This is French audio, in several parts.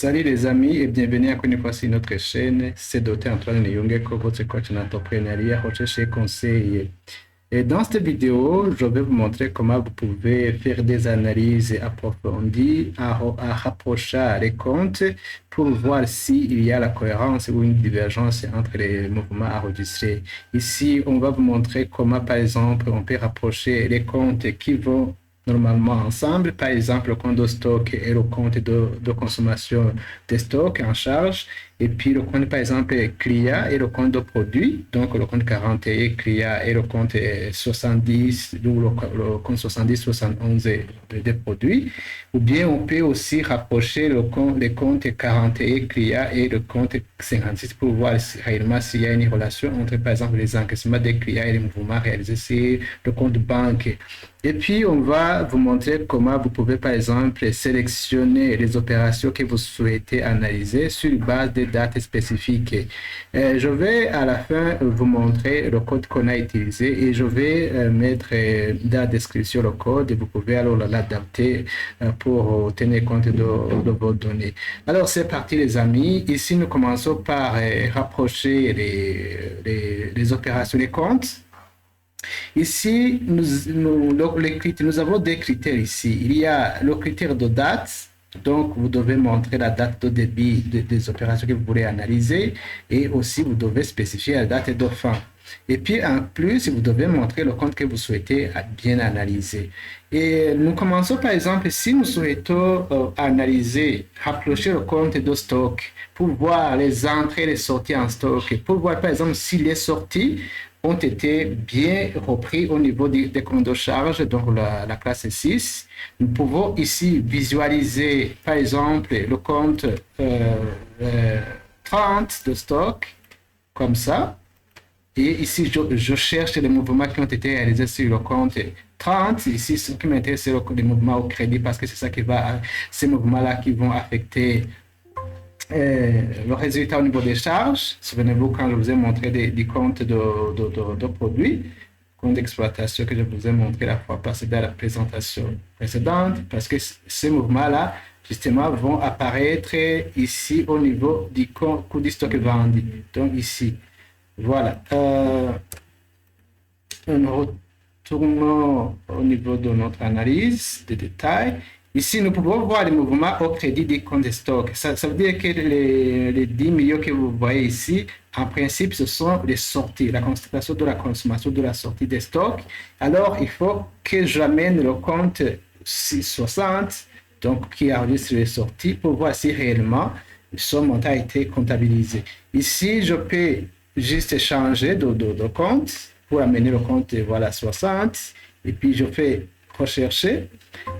Salut les amis et bienvenue encore une fois sur notre chaîne. C'est Dr Antoine Niyongeko, votre coach en entrepreneuriat, recherche et conseil. Et dans cette vidéo, je vais vous montrer comment vous pouvez faire des analyses approfondies à rapprocher les comptes pour voir s'il y a la cohérence ou une divergence entre les mouvements enregistrés. Ici, on va vous montrer comment, par exemple, on peut rapprocher les comptes qui vont normalement ensemble, par exemple le compte de stock et le compte de consommation de stock en charge, et puis le compte par exemple CLIA et le compte de produit, donc le compte 41 CLIA et le compte 70 ou le compte 70-71 des produits, ou bien on peut aussi rapprocher les comptes 41 CLIA et le compte 56 pour voir réellement s'il y a une relation entre par exemple les encaissements des CLIA et les mouvements réalisés sur le compte banque. Et puis, on va vous montrer comment vous pouvez, par exemple, sélectionner les opérations que vous souhaitez analyser sur base de dates spécifiques. Je vais à la fin vous montrer le code qu'on a utilisé et je vais mettre dans la description le code et vous pouvez alors l'adapter pour tenir compte de vos données. Alors, c'est parti les amis. Ici, nous commençons par rapprocher les opérations, les comptes. Ici, nous avons des critères ici. Il y a le critère de date. Donc, vous devez montrer la date de débit des opérations que vous voulez analyser et aussi vous devez spécifier la date de fin. Et puis, en plus, vous devez montrer le compte que vous souhaitez bien analyser. Et nous commençons par exemple, si nous souhaitons analyser, rapprocher le compte de stock pour voir les entrées et les sorties en stock, pour voir par exemple si les sorties ont été bien repris au niveau des comptes de charge, donc la classe 6. Nous pouvons ici visualiser, par exemple, le compte 30 de stock, comme ça. Et ici, je cherche les mouvements qui ont été réalisés sur le compte 30. Ici, ce qui m'intéresse, c'est les mouvements au crédit, parce que c'est ça qui va, ces mouvements-là qui vont affecter le résultat au niveau des charges. Souvenez-vous quand je vous ai montré des comptes de produits, compte d'exploitation que je vous ai montré la fois passée dans la présentation précédente, parce que ces mouvements-là, justement, vont apparaître ici au niveau du coût du stock vendu. Donc ici, voilà. Nous retournons au niveau de notre analyse des détails. Ici, nous pouvons voir les mouvements au crédit des comptes de stock. Ça veut dire que les 10 millions que vous voyez ici, en principe, ce sont les sorties, la constatation de la consommation de la sortie des stocks. Alors, il faut que j'amène le compte 660, donc qui enregistre les sorties, pour voir si réellement ce montant a été comptabilisé. Ici, je peux juste changer de compte pour amener le compte, voilà, 60, et puis je fais rechercher.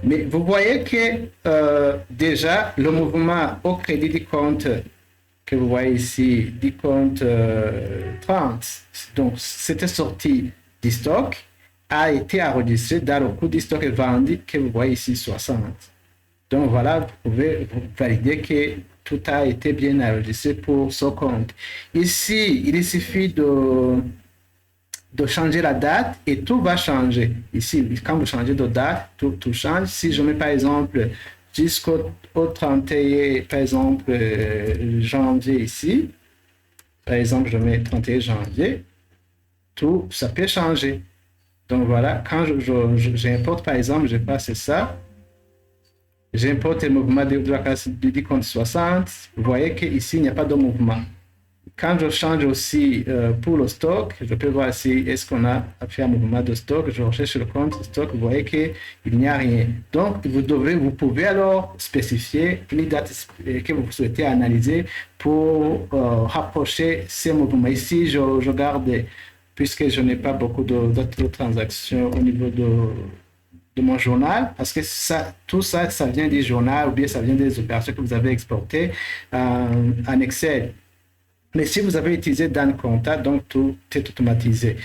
Mais vous voyez que déjà, le mouvement au crédit du compte que vous voyez ici, du compte 30, donc c'était sorti du stock, a été enregistré dans le coût du stock vendu que vous voyez ici, 60. Donc voilà, vous pouvez valider que tout a été bien enregistré pour ce compte. Ici, il suffit de changer la date et tout va changer. Ici, quand vous changez de date, tout change. Si je mets par exemple jusqu'au 31, par exemple, janvier ici, par exemple, je mets 31 janvier, tout, ça peut changer. Donc voilà, quand j'importe par exemple, je passe ça, j'importe le mouvement de la classe du compte 60, vous voyez qu'ici, il n'y a pas de mouvement. Quand je change aussi pour le stock, je peux voir si est-ce qu'on a fait un mouvement de stock. Je recherche le compte stock, vous voyez qu'il n'y a rien. Donc, vous pouvez alors spécifier une date que vous souhaitez analyser pour rapprocher ces mouvements. Ici, je garde, puisque je n'ai pas beaucoup d'autres transactions au niveau de mon journal, parce que tout ça vient du journal ou bien ça vient des opérations que vous avez exportées en Excel. Mais si vous avez utilisé Dan Compta, donc tout est automatisé.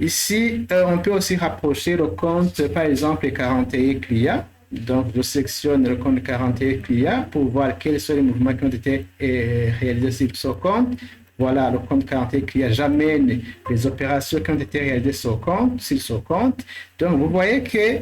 Ici, on peut aussi rapprocher le compte, par exemple, 41 CLIA. Donc, je sélectionne le compte 41 CLIA pour voir quels sont les mouvements qui ont été réalisés sur ce compte. Voilà, le compte 41 CLIA, j'amène les opérations qui ont été réalisées sur ce compte. Donc, vous voyez que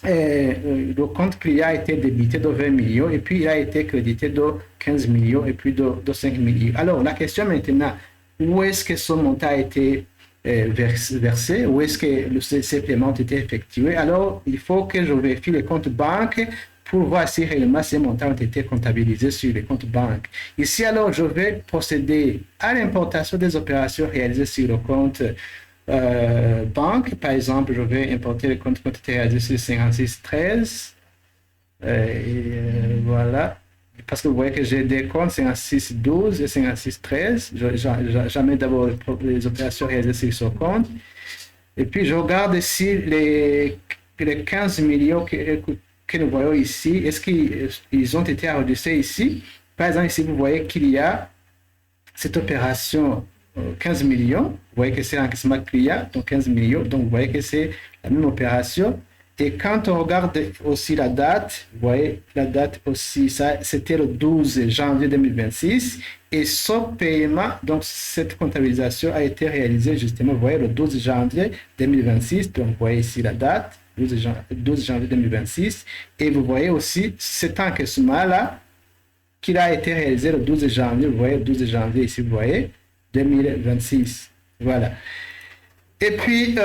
le compte client a été débité de 20 millions et puis il a été crédité de 15 millions et puis de 5 millions. Alors, la question maintenant, où est-ce que ce montant a été versé, où est-ce que ces paiements ont été effectués? Alors, il faut que je vérifie les comptes banques pour voir si réellement ces montants ont été comptabilisés sur les comptes banques. Ici, alors, je vais procéder à l'importation des opérations réalisées sur le compte banque. Par exemple, je vais importer le compte qui a été réalisé sur 5613. Voilà. Parce que vous voyez que j'ai des comptes 5612 et 5613. J'amène d'abord les opérations réalisées sur ce compte. Et puis, je regarde ici les 15 millions que nous voyons ici. Est-ce qu'ils ont été enregistrés ici? Par exemple, ici, vous voyez qu'il y a cette opération 15 millions. Vous voyez que c'est l'encaissement client, donc 15 millions. Donc, vous voyez que c'est la même opération. Et quand on regarde aussi la date, vous voyez la date aussi, ça c'était le 12 janvier 2026. Et ce paiement, donc cette comptabilisation a été réalisée justement, vous voyez, le 12 janvier 2026. Donc, vous voyez ici la date, 12 janvier 2026. Et vous voyez aussi cet encaissement-là qui a été réalisé le 12 janvier, vous voyez, le 12 janvier ici, vous voyez, 2026. Voilà. Et puis,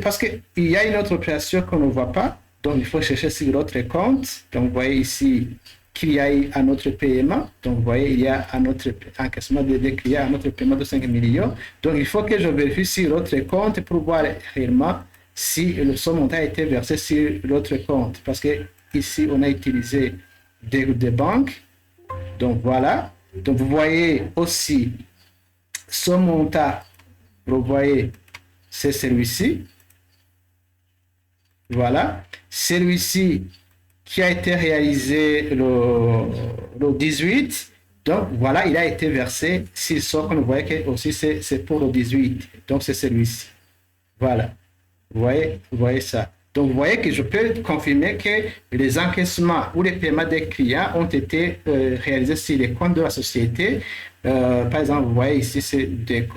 parce qu'il y a une autre opération qu'on ne voit pas, donc il faut chercher sur l'autre compte. Donc, vous voyez ici qu'il y a un autre paiement. Donc, vous voyez, il y a un autre encaissement de clients, un autre paiement de 5 millions. Donc, il faut que je vérifie sur l'autre compte pour voir réellement si ce montant a été versé sur l'autre compte. Parce que ici, on a utilisé des banques. Donc, voilà. Donc, vous voyez aussi ce montant, vous voyez, c'est celui-ci. Voilà. Celui-ci qui a été réalisé le 18. Donc, voilà, il a été versé. Si ce qu'on voit que aussi c'est pour le 18. Donc, c'est celui-ci. Voilà. Vous voyez ça. Donc, vous voyez que je peux confirmer que les encaissements ou les paiements des clients ont été réalisés sur les comptes de la société. Par exemple, vous voyez ici, c'est des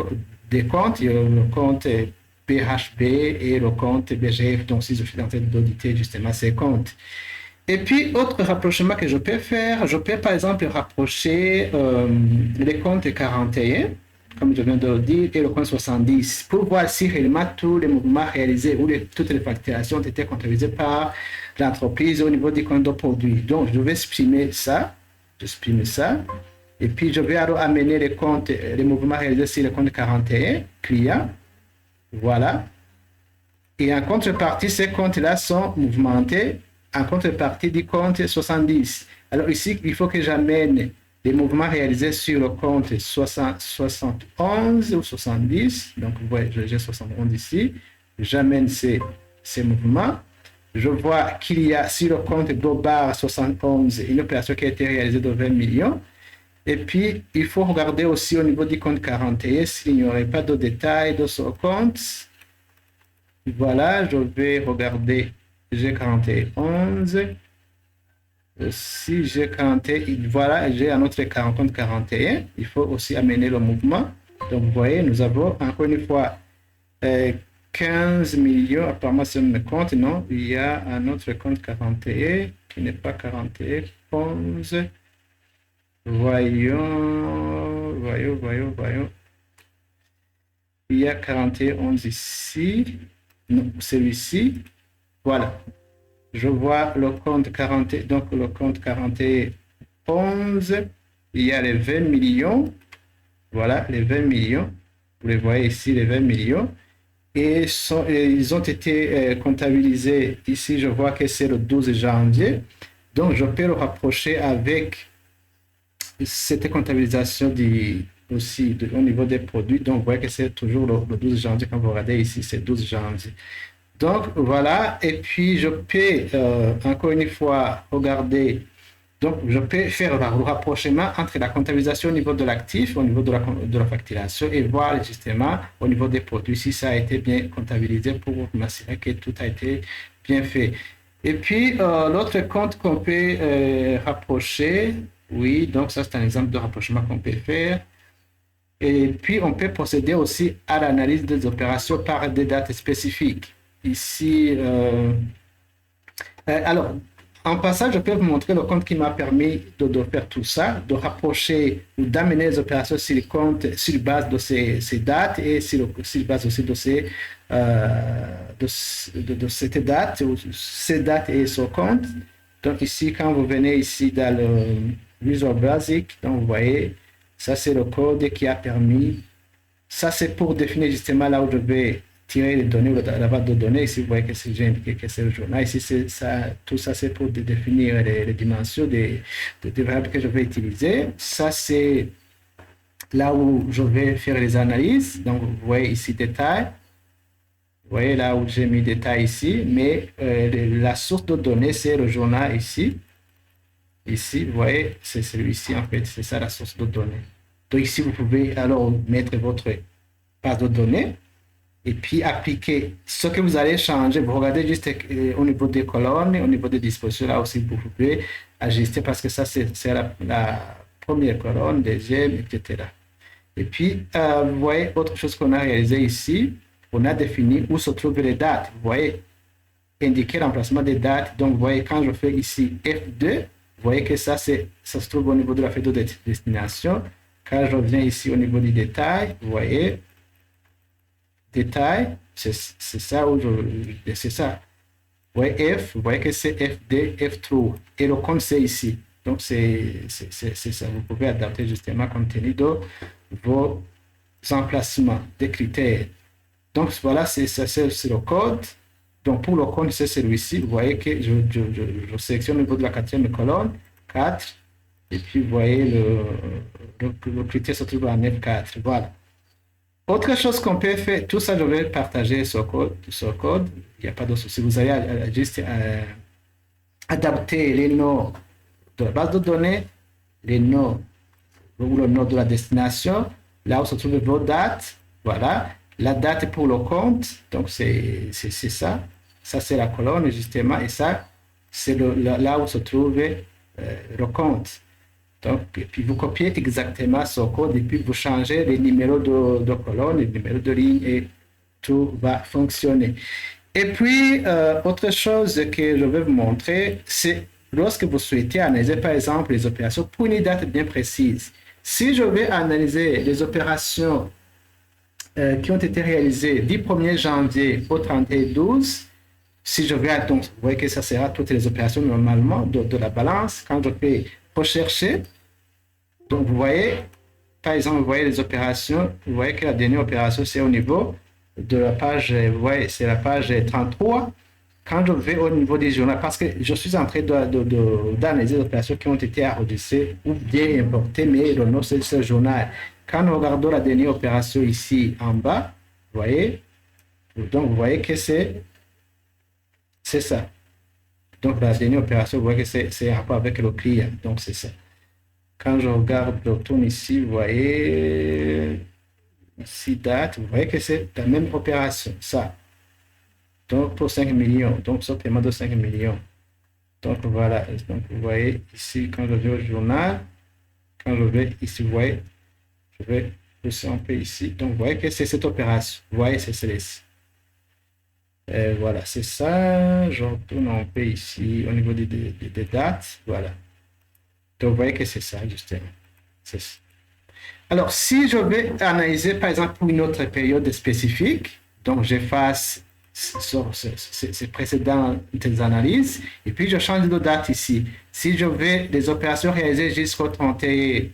comptes. Il y a le compte PHB et le compte BGF. Donc, si je suis en train d'auditer justement ces comptes. Et puis, autre rapprochement que je peux faire, je peux par exemple rapprocher les comptes 41, comme je viens de le dire, et le compte 70, pour voir si réellement tous les mouvements réalisés ou toutes les facturations ont été comptabilisées par l'entreprise au niveau du compte de produit. Donc, je vais exprimer ça, et puis je vais alors amener les mouvements réalisés sur le compte 41, client, voilà. Et en contrepartie, ces comptes-là sont mouvementés en contrepartie du compte 70. Alors ici, il faut que j'amène les mouvements réalisés sur le compte 71 ou 70. Donc, vous voyez, j'ai 71 ici. J'amène ces mouvements. Je vois qu'il y a sur le compte global 71 une opération qui a été réalisée de 20 millions. Et puis, il faut regarder aussi au niveau du compte 41 s'il n'y aurait pas de détails de ce compte. Voilà, je vais regarder G41. Si G41, voilà, j'ai un autre compte 41. Il faut aussi amener le mouvement. Donc, vous voyez, nous avons encore une fois 15 millions. Apparemment, c'est un compte. Non, il y a un autre compte 41 qui n'est pas 41. 11. Voyons. Il y a 41, 11 ici. Non, celui-ci. Voilà. Je vois le compte 40, donc le compte 41, 11. Il y a les 20 millions. Voilà, les 20 millions. Vous les voyez ici, les 20 millions. Et ils ont été comptabilisés. Ici, je vois que c'est le 12 janvier. Donc, je peux le rapprocher avec cette comptabilisation aussi au niveau des produits. Donc, vous voyez que c'est toujours le 12 janvier. Quand vous regardez ici, c'est 12 janvier. Donc, voilà. Et puis, je peux, encore une fois, regarder. Donc, je peux faire le rapprochement entre la comptabilisation au niveau de l'actif, au niveau de la facturation, et voir justement au niveau des produits si ça a été bien comptabilisé pour m'assurer que tout a été bien fait. Et puis, l'autre compte qu'on peut rapprocher, oui, donc ça c'est un exemple de rapprochement qu'on peut faire. Et puis, on peut procéder aussi à l'analyse des opérations par des dates spécifiques. Ici, Alors, en passant, je peux vous montrer le compte qui m'a permis de faire tout ça, de rapprocher ou d'amener les opérations sur le compte sur base de ces dates et sur base aussi de cette date, ou ces dates et ce compte. Donc ici, quand vous venez ici dans le Visual Basic, donc vous voyez, ça c'est le code qui a permis. Ça c'est pour définir justement là où je vais tirer les données, la base de données. Ici, vous voyez que j'ai indiqué que c'est le journal. Ici, ça, tout ça, c'est pour définir les dimensions des variables que je vais utiliser. Ça, c'est là où je vais faire les analyses. Donc, vous voyez ici, détail. Vous voyez là où j'ai mis détail ici. Mais la source de données, c'est le journal ici. Ici, vous voyez, c'est celui-ci, en fait. C'est ça, la source de données. Donc, ici, vous pouvez alors mettre votre base de données. Et puis appliquer ce que vous allez changer. Vous regardez juste au niveau des colonnes, au niveau des dispositions, là aussi vous pouvez ajuster parce que ça c'est la première colonne, deuxième, etc. Et puis, vous voyez autre chose qu'on a réalisé ici, on a défini où se trouvent les dates. Vous voyez, indiquer l'emplacement des dates. Donc, vous voyez, quand je fais ici F2, vous voyez que ça se trouve au niveau de la feuille de destination. Quand je reviens ici au niveau du détail, vous voyez, détail, c'est ça où c'est ça. Vous voyez F, vous voyez que c'est FD, F3. Et le compte, c'est ici. Donc, c'est ça. Vous pouvez adapter justement compte tenu de vos emplacements, des critères. Donc, voilà, c'est le code. Donc, pour le compte, c'est celui-ci. Vous voyez que je sélectionne au niveau de la quatrième colonne, 4. Et puis, vous voyez, le critère se trouve en F4. Voilà. Autre chose qu'on peut faire, tout ça, je vais partager ce code. Il n'y a pas de souci. Vous allez juste adapter les noms de la base de données, les noms ou le nom de la destination, là où se trouvent vos dates. Voilà. La date pour le compte, donc c'est ça. Ça, c'est la colonne, justement. Et ça, c'est là où se trouve le compte. Donc, et puis vous copiez exactement ce code et puis vous changez les numéros de colonne, les numéros de ligne et tout va fonctionner. Et puis, autre chose que je vais vous montrer, c'est lorsque vous souhaitez analyser, par exemple, les opérations pour une date bien précise. Si je vais analyser les opérations qui ont été réalisées du 1er janvier au 31/12, si je vais, donc, vous voyez que ça sera toutes les opérations normalement de la balance. Quand je fais rechercher, donc vous voyez, par exemple, vous voyez les opérations, vous voyez que la dernière opération, c'est au niveau de la page, vous voyez, c'est la page 33. Quand je vais au niveau des journaux, parce que je suis en train d'analyser les opérations qui ont été enregistrées ou bien importées, mais le nom, c'est ce journal. Quand nous regardons la dernière opération ici en bas, vous voyez, donc vous voyez que c'est ça. Donc la dernière opération, vous voyez que c'est en rapport avec le client, donc c'est ça. Quand je regarde, je retourne ici, vous voyez, ici date, vous voyez que c'est la même opération, ça. Donc pour 5 millions, donc ce paiement de 5 millions. Donc voilà, donc vous voyez ici, quand je vais au journal, quand je vais ici, vous voyez, je vais pousser un peu ici. Donc vous voyez que c'est cette opération, vous voyez, c'est celle-ci. Voilà, c'est ça. Je retourne un peu ici au niveau des dates, voilà. Donc vous voyez que c'est ça, justement. Ça. Alors, si je vais analyser, par exemple, pour une autre période spécifique, donc j'efface ces précédentes analyses, et puis je change de date ici. Si je vais les opérations réalisées jusqu'au 31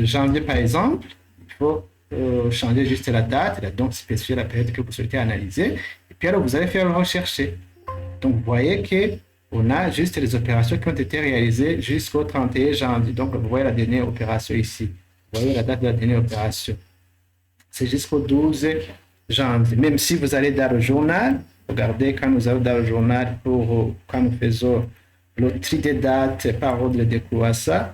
janvier, par exemple, il faut changer juste la date, donc spécifier la période que vous souhaitez analyser, et puis alors vous allez faire le rechercher. Donc, vous voyez que on a juste les opérations qui ont été réalisées jusqu'au 31 janvier. Donc, vous voyez la dernière opération ici. Vous voyez la date de la dernière opération. C'est jusqu'au 12 janvier. Même si vous allez dans le journal, regardez quand nous allons dans le journal quand nous faisons le tri des dates par ordre de croissance.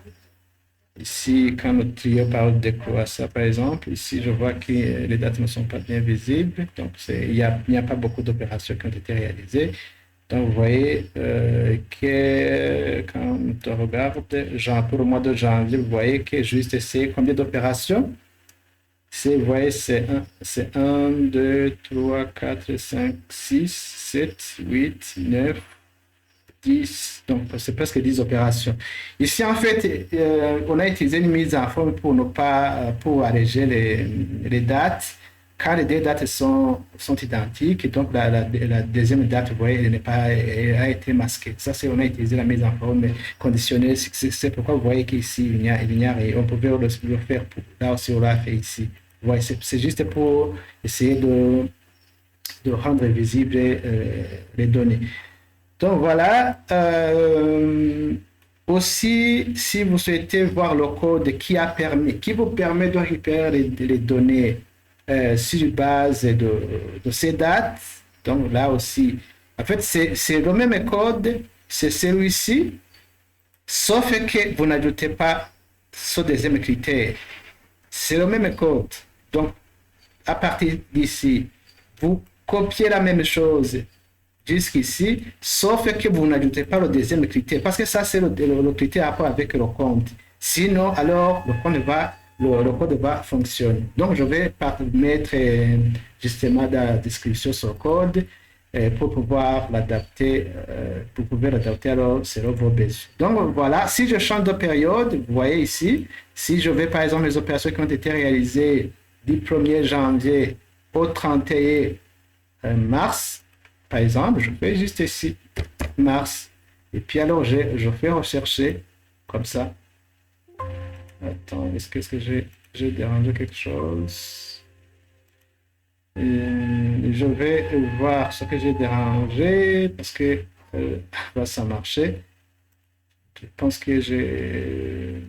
Ici, quand nous trions par ordre de croissance, par exemple, ici, je vois que les dates ne sont pas bien visibles. Donc, il n'y a pas beaucoup d'opérations qui ont été réalisées. Donc, vous voyez que quand on regarde, genre pour le mois de janvier, vous voyez que juste c'est combien d'opérations? Vous voyez, c'est 1, 2, 3, 4, 5, 6, 7, 8, 9, 10. Donc, c'est presque 10 opérations. Ici, en fait, on a utilisé une mise en forme pour ne pas, pour alléger les dates. Quand les deux dates sont identiques, et donc la deuxième date, vous voyez, elle a été masquée. Ça, c'est on a utilisé la mise en forme conditionnelle. C'est pourquoi vous voyez qu'ici, il n'y a rien. On pouvait le faire là aussi, on l'a fait ici. Vous voyez, c'est juste pour essayer de rendre visibles les données. Donc voilà. Aussi, si vous souhaitez voir le code qui vous permet de récupérer les données sur base de ces dates. Donc là aussi, en fait, c'est le même code, c'est celui-ci, sauf que vous n'ajoutez pas ce deuxième critère. C'est le même code. Donc, à partir d'ici, vous copiez la même chose jusqu'ici, sauf que vous n'ajoutez pas le deuxième critère, parce que ça, c'est le critère à rapport avec le compte. Sinon, alors, le code va fonctionner. Donc, je vais mettre justement dans la description sur le code pour pouvoir l'adapter, alors selon vos besoins. Donc, voilà, si je change de période, vous voyez ici, si je vais par exemple les opérations qui ont été réalisées du 1er janvier au 31 mars, par exemple, je fais juste ici, mars, et puis alors je fais rechercher comme ça. Attends, est-ce que j'ai dérangé quelque chose? Je vais voir ce que j'ai dérangé parce que là, ça marchait. Je pense que j'ai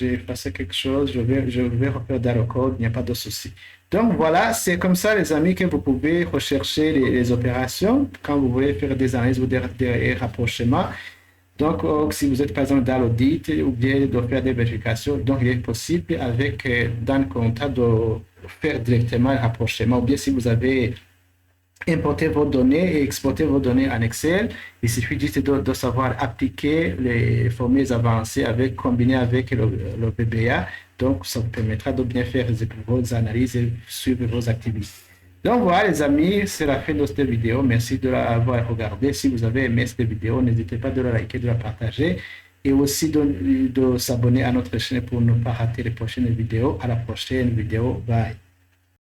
effacé quelque chose. Je vais refaire dans le code, il n'y a pas de souci. Donc voilà, c'est comme ça, les amis, que vous pouvez rechercher les opérations quand vous voulez faire des analyses ou des rapprochements. Donc, si vous êtes par exemple dans l'audit ou bien de faire des vérifications, donc il est possible avec dans le contrat de faire directement le rapprochement. Ou bien si vous avez importé vos données et exporté vos données en Excel, il suffit juste de savoir appliquer les formules avancées combinées avec le VBA. Donc, ça vous permettra de bien faire vos analyses et suivre vos activités. Donc voilà les amis, c'est la fin de cette vidéo. Merci de l'avoir regardé. Si vous avez aimé cette vidéo, n'hésitez pas de la liker, de la partager et aussi de s'abonner à notre chaîne pour ne pas rater les prochaines vidéos. À la prochaine vidéo. Bye.